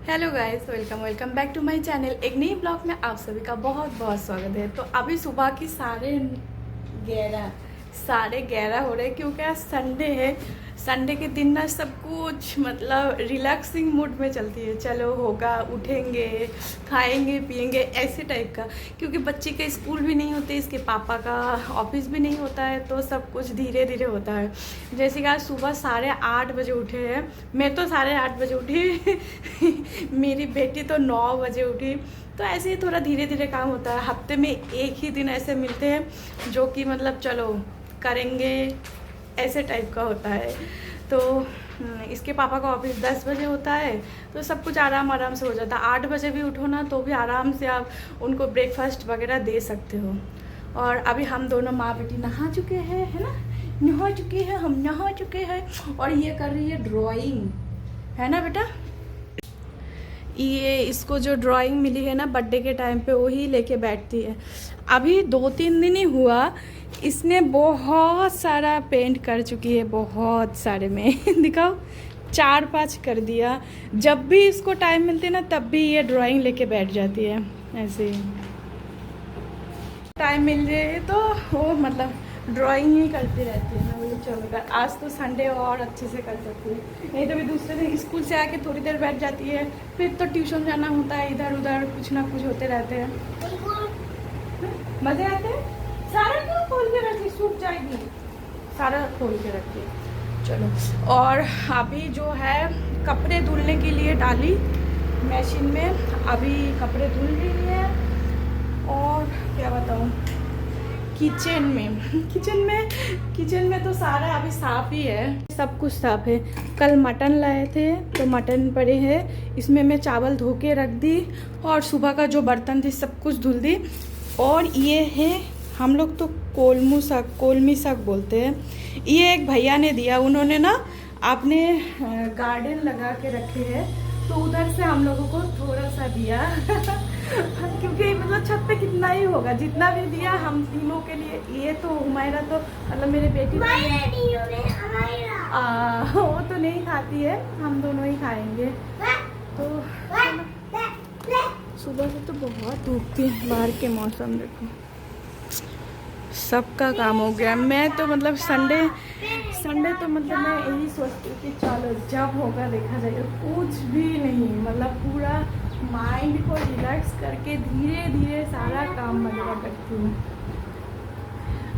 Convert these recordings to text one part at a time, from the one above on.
Hello guys, welcome welcome back to my channel. एक नई blog में आप सभी का बहुत बहुत स्वागत है। तो अभी सुबह की 11:30 हो रहे हैं क्योंकि आज संडे है। संडे के दिन ना सब कुछ मतलब रिलैक्सिंग मूड में चलती है। चलो होगा, उठेंगे, खाएंगे पिएंगे, ऐसे टाइप का। क्योंकि बच्चे के स्कूल भी नहीं होते, इसके पापा का ऑफिस भी नहीं होता है, तो सब कुछ धीरे धीरे होता है। जैसे कि आज सुबह 8:30 बजे उठे हैं। मैं तो 8:30 बजे उठी मेरी बेटी तो 9 बजे उठी। तो ऐसे ही थोड़ा धीरे धीरे काम होता है। हफ्ते में एक ही दिन ऐसे मिलते हैं जो कि मतलब चलो करेंगे, ऐसे टाइप का होता है। तो इसके पापा का ऑफिस 10 बजे होता है, तो सब कुछ आराम से हो जाता है। 8 बजे भी उठो ना तो भी आराम से आप उनको ब्रेकफास्ट वगैरह दे सकते हो। और अभी हम दोनों माँ बेटी नहा चुके हैं, है ना, नहा चुके हैं, हम नहा चुके हैं। और ये कर रही है ड्राइंग, है ना बेटा। ये इसको जो ड्राइंग मिली है ना बर्थडे के टाइम पे, वही लेके बैठती है। अभी 2-3 दिन ही हुआ, इसने बहुत सारा पेंट कर चुकी है, बहुत सारे में दिखाओ 4-5 कर दिया। जब भी इसको टाइम मिलती है ना तब भी ये ड्राइंग लेके बैठ जाती है ऐसे ही। टाइम मिल जाए तो वो मतलब ड्राइंग ही करती रहती है। मैं बोली चलो कर, आज तो संडे और अच्छे से कर सकती है। नहीं तो भी दूसरे दिन स्कूल से आके थोड़ी देर बैठ जाती है, फिर तो ट्यूशन जाना होता है, इधर उधर कुछ ना कुछ होते रहते हैं। मज़े आते हैं। सारा क्यों खोल के रखी, सूख जाएगी। सारा खोल के रखिए। चलो, और अभी जो है कपड़े धुलने के लिए डाली मशीन में, अभी कपड़े धुल रही है। और क्या बताऊँ, किचन में तो सारा अभी साफ ही है, सब कुछ साफ है। कल मटन लाए थे तो मटन पड़े हैं, इसमें मैं चावल धो के रख दी और सुबह का जो बर्तन थे सब कुछ धुल दी। और ये है, हम लोग तो कोलमी साग बोलते हैं। ये एक भैया ने दिया, उन्होंने ना अपने गार्डन लगा के रखे हैं, तो उधर से हम लोगों को थोड़ा सा दिया क्योंकि मतलब छत पे कितना ही होगा, जितना भी दिया हम तीनों के लिए। ये तो हुमायरा तो मतलब मेरे बेटी वो तो नहीं खाती है, हम दोनों ही खाएंगे। तो सुबह से तो बहुत धूप थी, बाहर के मौसम देखो, सबका काम हो गया। मैं तो मतलब संडे तो मतलब मैं यही सोचती हूँ कि चलो जब होगा देखा जाएगा, कुछ भी नहीं, मतलब पूरा माइंड को रिलैक्स करके धीरे धीरे सारा काम वगैरह करती हूँ।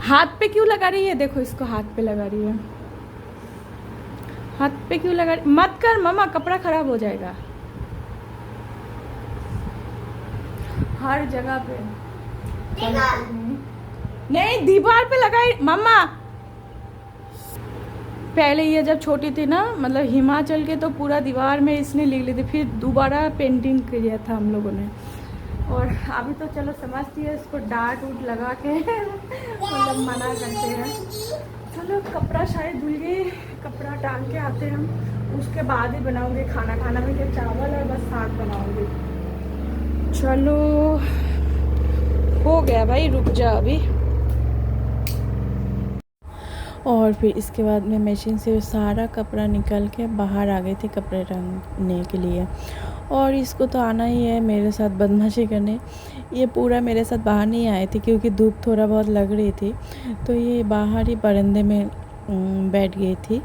हाथ पे क्यों लगा रही है, देखो इसको हाथ पे लगा रही है, हाथ पे क्यों लगा रही? मत कर मम्मा, कपड़ा खराब हो जाएगा। हर जगह पे नहीं, दीवार पे लगाई मम्मा। पहले ये जब छोटी थी ना, मतलब हिमाचल के, तो पूरा दीवार में इसने लिख ली थी, फिर दोबारा पेंटिंग किया था हम लोगों ने। और अभी तो चलो समझती है, इसको डांट उट लगा के मतलब मना करते हैं। चलो कपड़ा शायद धुल गई, कपड़ा डाल के आते हैं हम, उसके बाद ही बनाऊंगे खाना। खाना में क्या, चावल और बस साग बनाऊंगी। चलो हो गया भाई, रुक जा अभी। और फिर इसके बाद मैं मशीन से सारा कपड़ा निकाल के बाहर आ गई थी कपड़े रंगने के लिए। और इसको तो आना ही है मेरे साथ बदमाशी करने। ये पूरा मेरे साथ बाहर नहीं आए थे क्योंकि धूप थोड़ा बहुत लग रही थी, तो ये बाहर ही बरामदे में बैठ गई थी।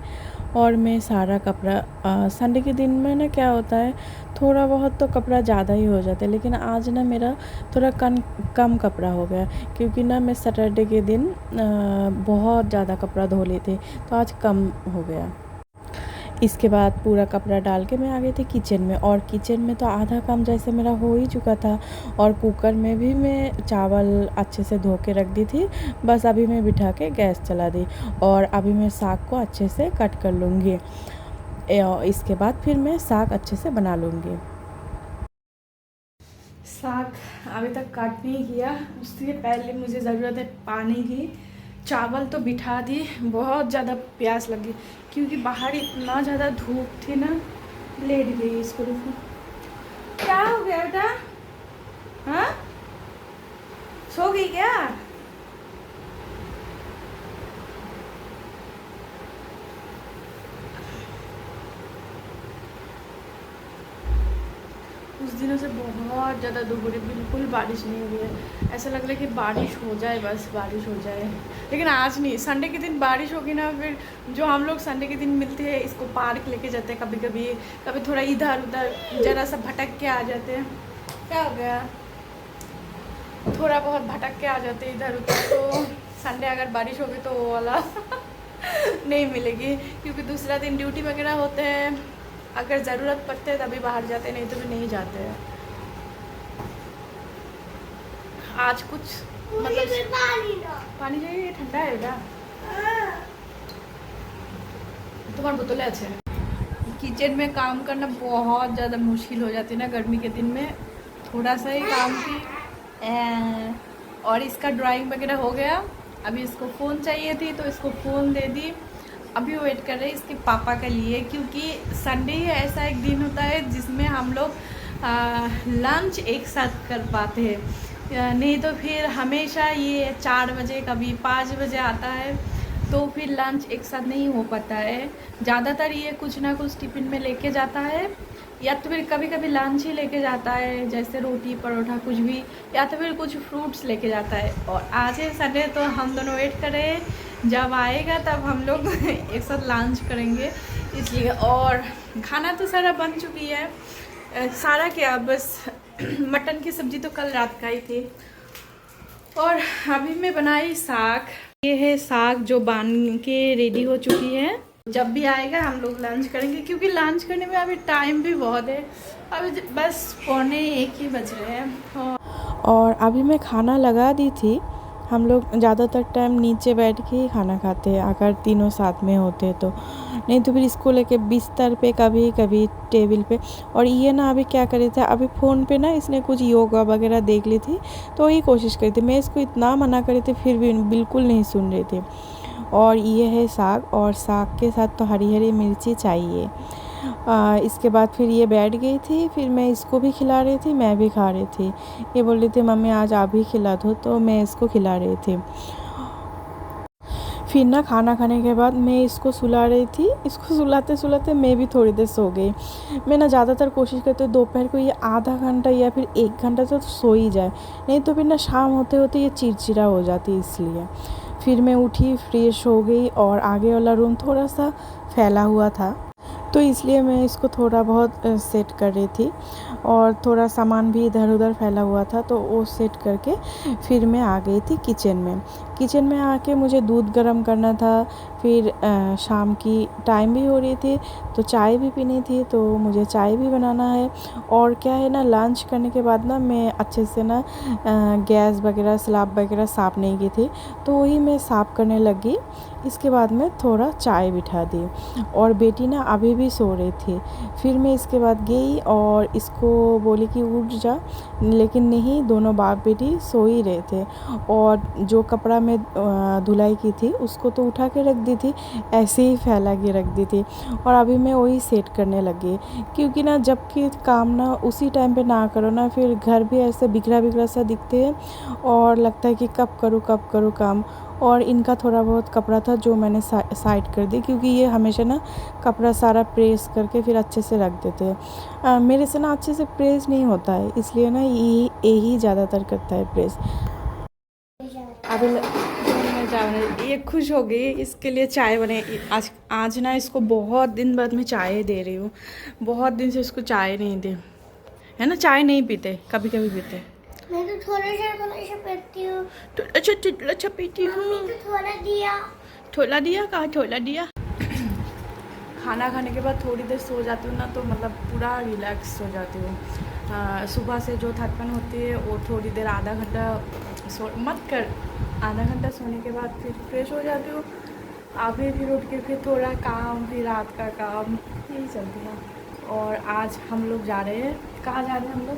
और मैं सारा कपड़ा संडे के दिन में ना क्या होता है, थोड़ा बहुत तो कपड़ा ज़्यादा ही हो जाता है, लेकिन आज ना मेरा थोड़ा कम कपड़ा हो गया क्योंकि ना मैं सैटरडे के दिन बहुत ज़्यादा कपड़ा धो ली थी, तो आज कम हो गया। इसके बाद पूरा कपड़ा डाल के मैं आ गई थी किचन में। और किचन में तो आधा काम जैसे मेरा हो ही चुका था। और कुकर में भी मैं चावल अच्छे से धो के रख दी थी, बस अभी मैं बिठा के गैस चला दी। और अभी मैं साग को अच्छे से कट कर लूँगी, इसके बाद फिर मैं साग अच्छे से बना लूँगी। साग अभी तक कट नहीं किया, उससे पहले मुझे ज़रूरत है पानी की। चावल तो बिठा दी, बहुत ज़्यादा प्यास लगी क्योंकि बाहर इतना ज़्यादा धूप थी ना। लेट गई इसको, देखो क्या हो गया बेटा, हाँ सो गई क्या? कुछ दिनों से बहुत ज़्यादा धूप हो रही है, बिल्कुल बारिश नहीं हुई है। ऐसा लग रहा है कि बारिश हो जाए, बस बारिश हो जाए। लेकिन आज नहीं, संडे के दिन बारिश होगी ना, फिर जो हम लोग संडे के दिन मिलते हैं, इसको पार्क लेके जाते हैं कभी कभी, कभी थोड़ा इधर उधर ज़रा सा भटक के आ जाते हैं। क्या हो गया, थोड़ा बहुत भटक के आ जाते हैं इधर उधर। तो संडे अगर बारिश होगी तो वो वाला नहीं मिलेगी, क्योंकि दूसरा दिन ड्यूटी वगैरह होते हैं। अगर ज़रूरत पड़ते है तभी बाहर जाते हैं, नहीं तो भी नहीं जाते हैं। आज कुछ मतलब पानी चाहिए, ठंडा है बेटा, तुम्हारे बोतलें अच्छे हैं। किचन में काम करना बहुत ज़्यादा मुश्किल हो जाती है ना गर्मी के दिन में, थोड़ा सा ही काम की। और इसका ड्राइंग वगैरह हो गया। अभी इसको फ़ोन चाहिए थी तो इसको फ़ोन दे दी। अभी वेट कर रहे हैं इसके पापा के लिए, क्योंकि संडे ही ऐसा एक दिन होता है जिसमें हम लोग लंच एक साथ कर पाते हैं। नहीं तो फिर हमेशा ये 4 बजे कभी 5 बजे आता है, तो फिर लंच एक साथ नहीं हो पाता है। ज़्यादातर ये कुछ ना कुछ टिफ़िन में लेके जाता है, या तो फिर कभी कभी लंच ही लेके जाता है, जैसे रोटी परोठा कुछ भी, या तो फिर कुछ फ्रूट्स लेके जाता है। और आज है संडे, तो हम दोनों वेट कर रहे हैं, जब आएगा तब हम लोग एक साथ लंच करेंगे, इसलिए। और खाना तो सारा बन चुकी है, सारा क्या, बस मटन की सब्ज़ी तो कल रात का ही थी। और अभी मैं बनाई साग। ये है साग जो बन के रेडी हो चुकी है। जब भी आएगा हम लोग लंच करेंगे, क्योंकि लंच करने में अभी टाइम भी बहुत है, अभी बस 12:45 ही बज रहे हैं। और अभी मैं खाना लगा दी थी। हम लोग ज़्यादातर टाइम नीचे बैठ के ही खाना खाते हैं, अगर तीनों साथ में होते तो। नहीं तो फिर इसको लेके बिस्तर पे, कभी कभी टेबल पे। और ये ना अभी क्या करे थे, अभी फ़ोन पे ना इसने कुछ योगा वगैरह देख ली थी, तो वही कोशिश करी थी। मैं इसको इतना मना करी थी, फिर भी बिल्कुल नहीं सुन रही थी। और ये है साग, और साग के साथ तो हरी हरी मिर्ची चाहिए। इसके बाद फिर ये बैठ गई थी, फिर मैं इसको भी खिला रही थी, मैं भी खा रही थी। ये बोल रही थी मम्मी आज आप ही खिला दो, तो मैं इसको खिला रही थी। फिर ना खाना खाने के बाद मैं इसको सुला रही थी। इसको सुलाते सुलाते मैं भी थोड़ी देर सो गई। मैं ना ज़्यादातर कोशिश करती हूँ दोपहर को ये आधा घंटा या फिर 1 घंटा तो सो ही जाए, नहीं तो फिर ना शाम होते होते ये चिड़चिड़ा हो जाती है, इसलिए। फिर मैं उठी, फ्रेश हो गई, और आगे वाला रूम थोड़ा सा फैला हुआ था, तो इसलिए मैं इसको थोड़ा बहुत सेट कर रही थी। और थोड़ा सामान भी इधर उधर फैला हुआ था, तो वो सेट करके फिर मैं आ गई थी किचन में। किचन में आके मुझे दूध गर्म करना था। फिर शाम की टाइम भी हो रही थी, तो चाय भी पीनी थी, तो मुझे चाय भी बनाना है। और क्या है ना, लंच करने के बाद ना मैं अच्छे से ना गैस वगैरह स्लैब वगैरह साफ़ नहीं की थी, तो वही मैं साफ़ करने लगी। इसके बाद में थोड़ा चाय बिठा दी, और बेटी ना अभी भी सो रही थी। फिर मैं इसके बाद गई और इसको बोली कि उठ जा, लेकिन नहीं, दोनों बाप बेटी सो ही रहे थे। और जो कपड़ा मैं धुलाई की थी उसको तो उठा के रख दी थी, ऐसे ही फैला के रख दी थी। और अभी मैं वही सेट करने लगी, क्योंकि ना जबकि काम ना उसी टाइम पे ना करो ना, फिर घर भी ऐसे बिखरा बिखरा सा दिखते हैं, और लगता है कि कब करूँ काम। और इनका थोड़ा बहुत कपड़ा था जो मैंने साइड कर दी, क्योंकि ये हमेशा ना कपड़ा सारा प्रेस करके फिर अच्छे से रख देते हैं। मेरे से ना अच्छे से प्रेस नहीं होता है, इसलिए ना यही ज़्यादातर करता है प्रेस। अभी ये खुश हो गई, इसके लिए चाय बने। आज ना इसको बहुत दिन बाद मैं चाय दे रही हूँ। बहुत दिन से इसको चाय नहीं दे, है ना, चाय नहीं पीते, कभी कभी पीते। मैं तो थोड़ा सा पीती हूँ। अच्छा पीती हूँ। तो थोड़ा दिया। थोड़ा दिया, कहाँ थोड़ा दिया। खाना खाने के बाद थोड़ी देर सो जाती हूँ ना, तो मतलब पूरा रिलैक्स हो जाती हूँ। सुबह से जो थकान होती है वो थोड़ी देर आधा घंटा आधा घंटा सोने के बाद फिर फ्रेश हो जाती हूँ। अभी फिर उठ के फिर थोड़ा काम, फिर रात का काम, यही चलती है। और आज हम लोग जा रहे हैं, कहाँ जा रहे हैं हम लोग?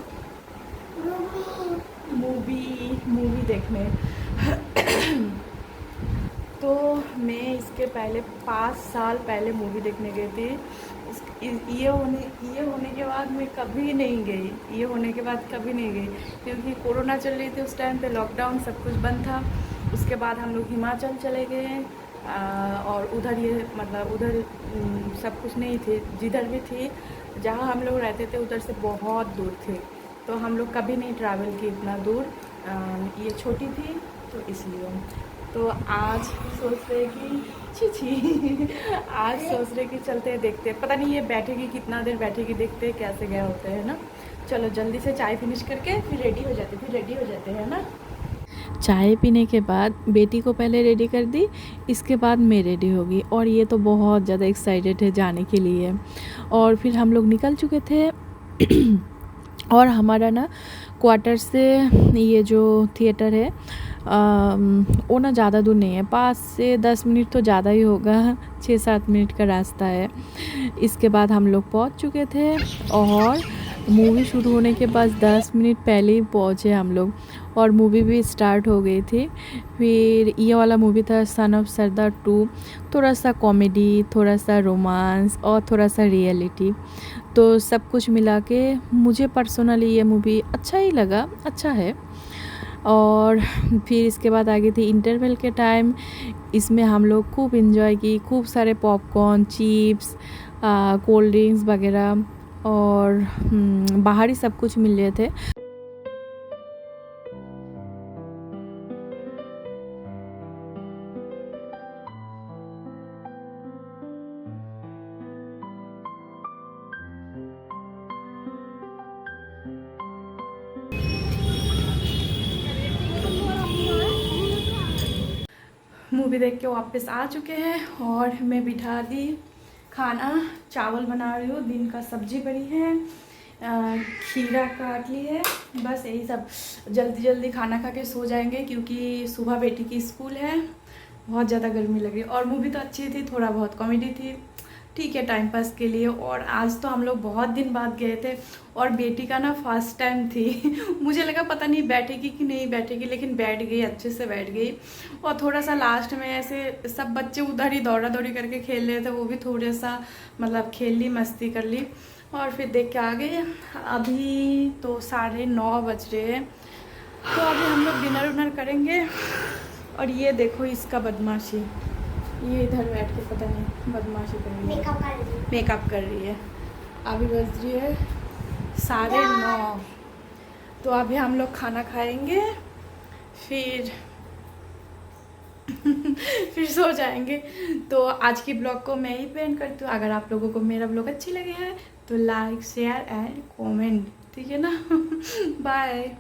मूवी देखने। तो मैं इसके पहले 5 साल पहले मूवी देखने गई थी। ये होने के बाद मैं कभी नहीं गई, ये होने के बाद कभी नहीं गई, क्योंकि कोरोना चल रही थी उस टाइम पे, लॉकडाउन सब कुछ बंद था। उसके बाद हम लोग हिमाचल चले गए, और उधर ये मतलब उधर सब कुछ नहीं थे, जिधर भी थी जहाँ हम लोग रहते थे उधर से बहुत दूर थे, तो हम लोग कभी नहीं ट्रैवल की इतना दूर। ये छोटी थी तो इसलिए। तो आज सोच रहे कि छी आज सोच रहे कि चलते हैं, देखते हैं, पता नहीं ये बैठेगी कितना देर बैठेगी, देखते हैं कैसे गए होते हैं ना। चलो जल्दी से चाय फिनिश करके फिर रेडी हो जाते हैं ना। चाय पीने के बाद बेटी को पहले रेडी कर दी, इसके बाद मैं रेडी होगी, और ये तो बहुत ज़्यादा एक्साइटेड है जाने के लिए। और फिर हम लोग निकल चुके थे और हमारा ना क्वार्टर से ये जो थिएटर है वो ना ज़्यादा दूर नहीं है, 5 से 10 मिनट तो ज़्यादा ही होगा, 6-7 मिनट का रास्ता है। इसके बाद हम लोग पहुंच चुके थे और मूवी शुरू होने के बाद 10 मिनट पहले ही पहुंचे हम लोग, और मूवी भी स्टार्ट हो गई थी। फिर ये वाला मूवी था सन ऑफ सरदार 2, थोड़ा सा कॉमेडी, थोड़ा सा रोमांस और थोड़ा सा रियलिटी, तो सब कुछ मिला के मुझे पर्सनली ये मूवी अच्छा ही लगा, अच्छा है। और फिर इसके बाद आ गई थी इंटरवल के टाइम, इसमें हम लोग खूब इन्जॉय की, खूब सारे पॉपकॉर्न, चिप्स, कोल्ड ड्रिंक्स वगैरह और बाहर ही सब कुछ मिल रहे थे। मूवी देख के वापस आ चुके हैं और मैं बिठा दी खाना, चावल बना रही हूँ, दिन का सब्जी बनी है, खीरा काट ली है, बस यही सब। जल्दी जल्दी खाना खा के सो जाएंगे क्योंकि सुबह बेटी की स्कूल है, बहुत ज़्यादा गर्मी लग रही है। और मूवी तो अच्छी थी, थोड़ा बहुत कॉमेडी थी, ठीक है टाइम पास के लिए। और आज तो हम लोग बहुत दिन बाद गए थे और बेटी का ना फर्स्ट टाइम थी मुझे लगा पता नहीं बैठेगी कि नहीं बैठेगी, लेकिन बैठ गई, अच्छे से बैठ गई। और थोड़ा सा लास्ट में ऐसे सब बच्चे उधर ही दौड़ा दौड़ी करके खेल रहे थे, वो भी थोड़ा सा मतलब खेल ली, मस्ती कर ली और फिर देख के आ गए। अभी तो 9:30 बज रहे हैं, तो अभी हम लोग डिनर उनर करेंगे। और ये देखो इसका बदमाशी, ये इधर बैठ के पता नहीं बदमाशी कर रही है, मेकअप कर रही है। अभी बज रही है 9:30, तो अभी हम लोग खाना खाएंगे, फिर फिर सो जाएंगे। तो आज की ब्लॉग को मैं ही पेंट करती हूँ। अगर आप लोगों को मेरा ब्लॉग अच्छी लगे है तो लाइक, शेयर एंड कमेंट, ठीक है ना। बाय।